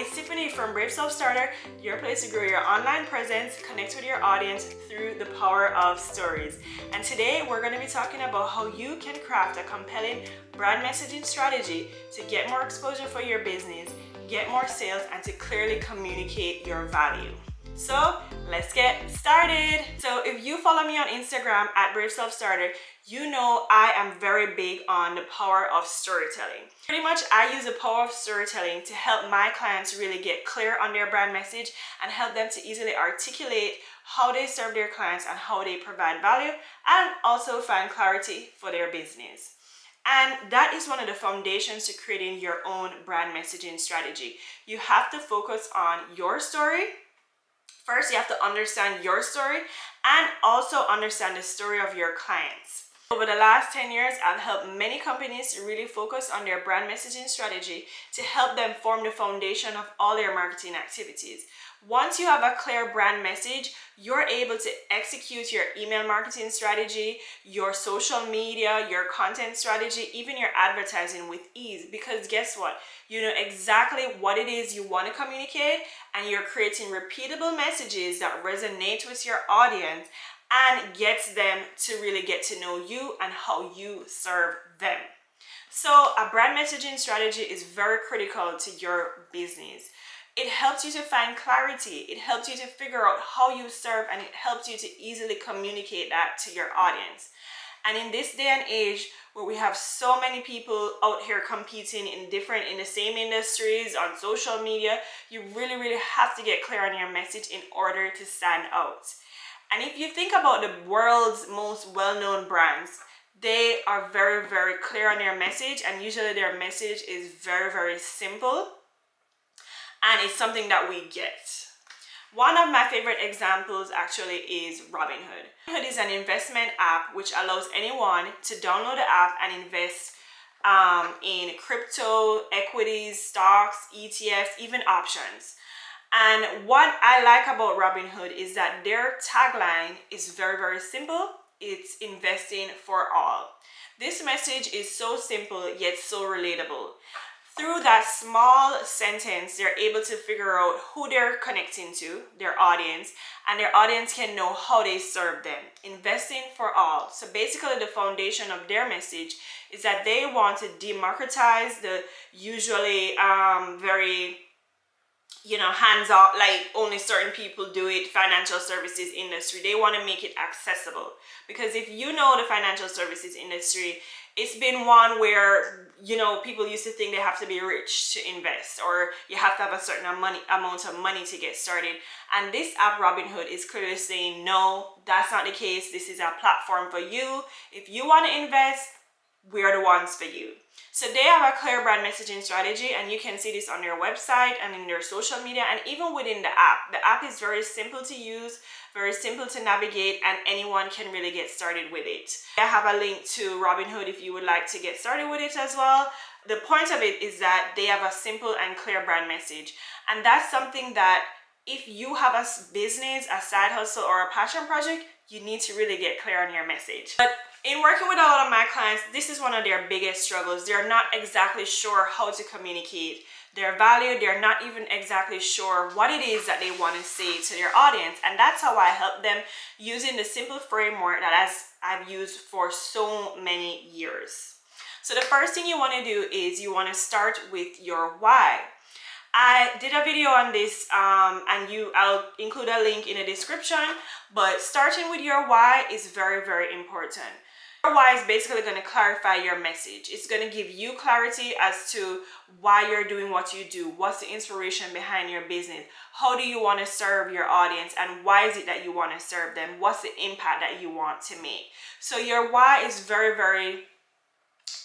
it's Tiffany from Brave Self Starter, your place to grow your online presence, connect with your audience through the power of stories. And today we're going to be talking about how you can craft a compelling brand messaging strategy to get more exposure for your business, get more sales, and to clearly communicate your value. So let's get started. So if you follow me on Instagram at Brave Self Starter, you know I am very big on the power of storytelling. Pretty much I use the power of storytelling to help my clients really get clear on their brand message and help them to easily articulate how they serve their clients and how they provide value, and also find clarity for their business. And that is one of the foundations to creating your own brand messaging strategy. You have to focus on your story. First, you have to understand your story and also understand the story of your clients. Over the last 10 years, I've helped many companies to really focus on their brand messaging strategy to help them form the foundation of all their marketing activities. Once you have a clear brand message, you're able to execute your email marketing strategy, your social media, your content strategy, even your advertising with ease. Because guess what? You know exactly what it is you want to communicate, and you're creating repeatable messages that resonate with your audience and gets them to really get to know you and how you serve them. So a brand messaging strategy is very critical to your business. It helps you to find clarity, it helps you to figure out how you serve, and it helps you to easily communicate that to your audience. And in this day and age where we have so many people out here competing in the same industries on social media, you really have to get clear on your message in order to stand out. And if you think about the world's most well-known brands, they are very clear on their message, and usually their message is very simple, and it's something that we get. One of my favorite examples actually is Robinhood. Robinhood is an investment app which allows anyone to download the app and invest in crypto, equities, stocks, ETFs, even options. And what I like about Robinhood is that their tagline is very simple. It's investing for all. This message is so simple yet so relatable. Through that small sentence, they're able to figure out who they're connecting to, their audience, and their audience can know how they serve them. Investing for all. So basically the foundation of their message is that they want to democratize the usually very hands-off, like only certain people do it, financial services industry. They want to make it accessible, because if you know the financial services industry, it's been one where people used to think they have to be rich to invest, or you have to have a certain amount of money to get started. And this app Robinhood is clearly saying no, that's not the case. This is a platform for you. If you want to invest, we're the ones for you. So they have a clear brand messaging strategy, and you can see this on their website and in their social media and even within the app. The app is very simple to use, very simple to navigate, and anyone can really get started with it. I have a link to Robinhood if you would like to get started with it as well. The point of it is that they have a simple and clear brand message, and that's something that if you have a business, a side hustle, or a passion project, you need to really get clear on your message. But in working with a lot of my clients, this is one of their biggest struggles. They're not exactly sure how to communicate their value. They're not even exactly sure what it is that they want to say to their audience. And that's how I help them using the simple framework that I've used for so many years. So the first thing you want to do is you want to start with your why. I did a video on this and I'll include a link in the description, but starting with your why is very important. Your why is basically going to clarify your message. It's going to give you clarity as to why you're doing what you do. What's the inspiration behind your business? How do you want to serve your audience, and why is it that you want to serve them? What's the impact that you want to make? So your why is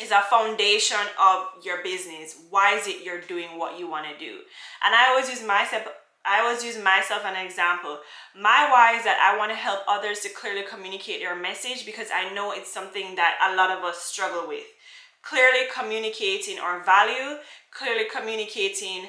is a foundation of your business. Why is it you're doing what you want to do? And I always use myself as an example. My why is that I want to help others to clearly communicate their message, because I know it's something that a lot of us struggle with. Clearly communicating our value, clearly communicating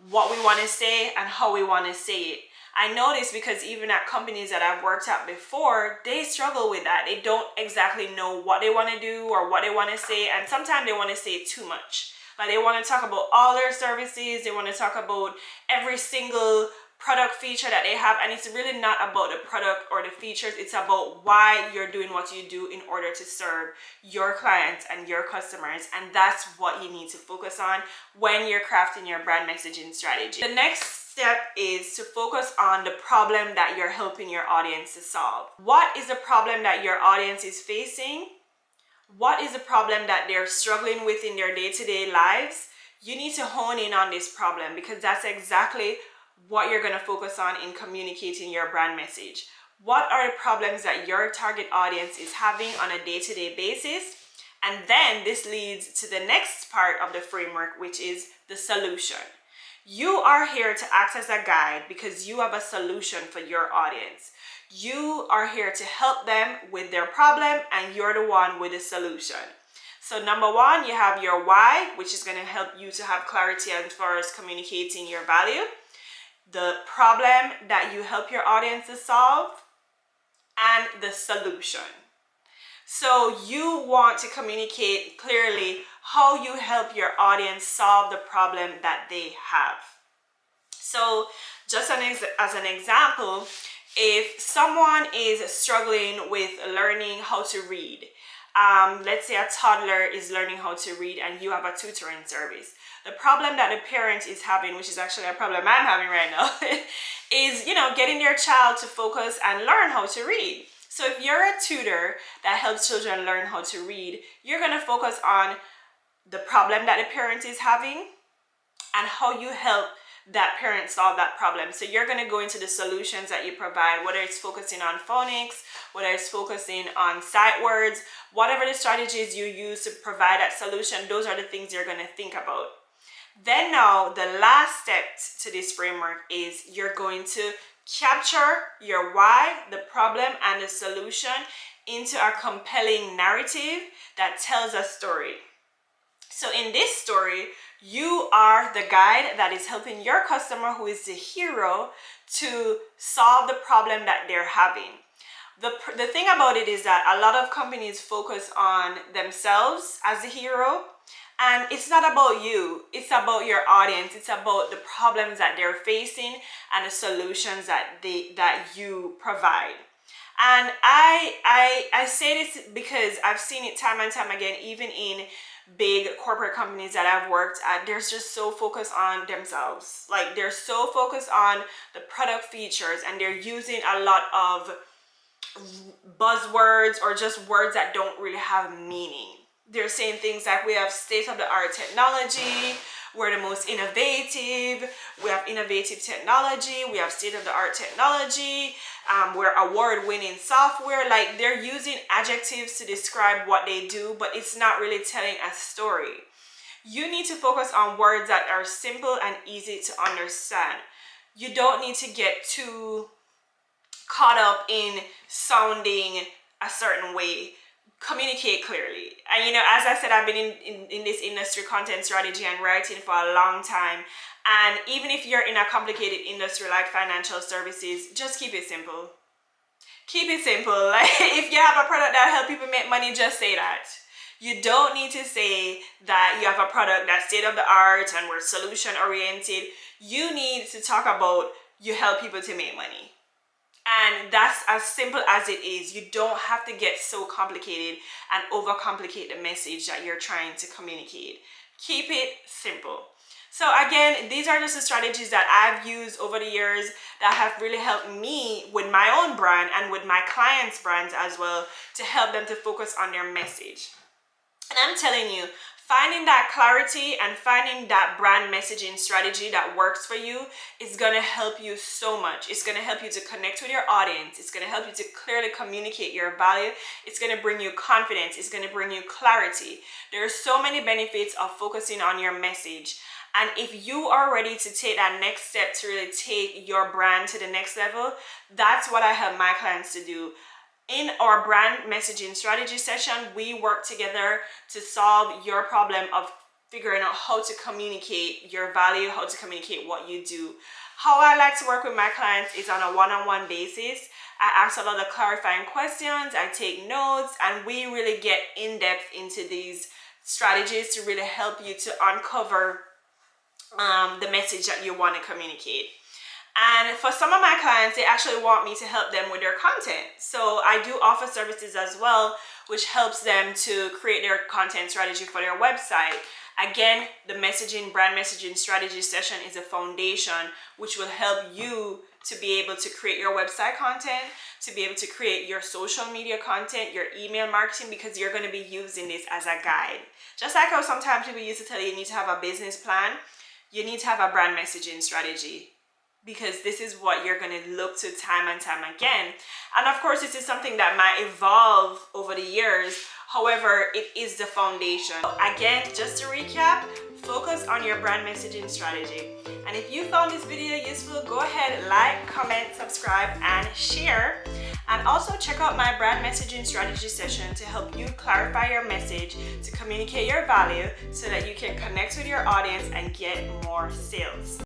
what we want to say and how we want to say it. I know this because even at companies that I've worked at before, they struggle with that. They don't exactly know what they want to do or what they want to say, and sometimes they want to say too much. Like they want to talk about all their services, they want to talk about every single product feature that they have, and it's really not about the product or the features. It's about why you're doing what you do in order to serve your clients and your customers, and that's what you need to focus on when you're crafting your brand messaging strategy. The next step is to focus on the problem that you're helping your audience to solve. What is the problem that your audience is facing? What is the problem that they're struggling with in their day-to-day lives? You need to hone in on this problem, because that's exactly what you're going to focus on in communicating your brand message. What are the problems that your target audience is having on a day-to-day basis? And then this leads to the next part of the framework, which is the solution. You are here to act as a guide because you have a solution for your audience. You are here to help them with their problem, and you're the one with the solution. So number one, you have your why, which is going to help you to have clarity as far as communicating your value, the problem that you help your audience to solve, and the solution. So you want to communicate clearly how you help your audience solve the problem that they have. So just as an example, if someone is struggling with learning how to read, let's say a toddler is learning how to read and you have a tutoring service. The problem that the parent is having, which is actually a problem I'm having right now, is, getting their child to focus and learn how to read. So if you're a tutor that helps children learn how to read, you're going to focus on the problem that the parent is having and how you help that parent solve that problem. So you're going to go into the solutions that you provide, whether it's focusing on phonics, whether it's focusing on sight words, whatever the strategies you use to provide that solution, those are the things you're going to think about. Then now the last step to this framework is you're going to capture your why, the problem, and the solution into a compelling narrative that tells a story. So in this story, you are the guide that is helping your customer, who is the hero, to solve the problem that they're having. The thing about it is that a lot of companies focus on themselves as the hero, and it's not about you, it's about your audience, it's about the problems that they're facing and the solutions that you provide. And I say this because I've seen it time and time again, even in big corporate companies that I've worked at. They're just so focused on themselves. Like, they're so focused on the product features, and they're using a lot of buzzwords or just words that don't really have meaning. They're saying things like, we have state-of-the-art technology, we're the most innovative, we have innovative technology, we have state-of-the-art technology, we're award-winning software. Like, they're using adjectives to describe what they do, but it's not really telling a story. You need to focus on words that are simple and easy to understand. You don't need to get too caught up in sounding a certain way. Communicate clearly. And as I said, I've been in this industry, content strategy and writing, for a long time. And even if you're in a complicated industry like financial services, just keep it simple. Keep it simple. Like, if you have a product that helps people make money, just say that. You don't need to say that you have a product that's state of the art and we're solution oriented. You need to talk about you help people to make money. And that's as simple as it is. You don't have to get so complicated and overcomplicate the message that you're trying to communicate. Keep it simple. So again, these are just the strategies that I've used over the years that have really helped me with my own brand and with my clients' brands as well, to help them to focus on their message. And I'm telling you, finding that clarity and finding that brand messaging strategy that works for you is going to help you so much. It's going to help you to connect with your audience. It's going to help you to clearly communicate your value. It's going to bring you confidence. It's going to bring you clarity. There are so many benefits of focusing on your message. And if you are ready to take that next step to really take your brand to the next level, that's what I help my clients to do. In our brand messaging strategy session, we work together to solve your problem of figuring out how to communicate your value, how to communicate what you do. How I like to work with my clients is on a one-on-one basis. I ask a lot of clarifying questions, I take notes, and we really get in depth into these strategies to really help you to uncover the message that you want to communicate. And for some of my clients, they actually want me to help them with their content. So I do offer services as well, which helps them to create their content strategy for their website. Again, the brand messaging strategy session is a foundation which will help you to be able to create your website content, to be able to create your social media content, your email marketing, because you're going to be using this as a guide. Just like how sometimes people used to tell you need to have a business plan, you need to have a brand messaging strategy, because this is what you're going to look to time and time again. And of course, this is something that might evolve over the years. However, it is the foundation. Again, just to recap, focus on your brand messaging strategy. And if you found this video useful, go ahead, like, comment, subscribe, and share. And also check out my brand messaging strategy session to help you clarify your message, to communicate your value so that you can connect with your audience and get more sales.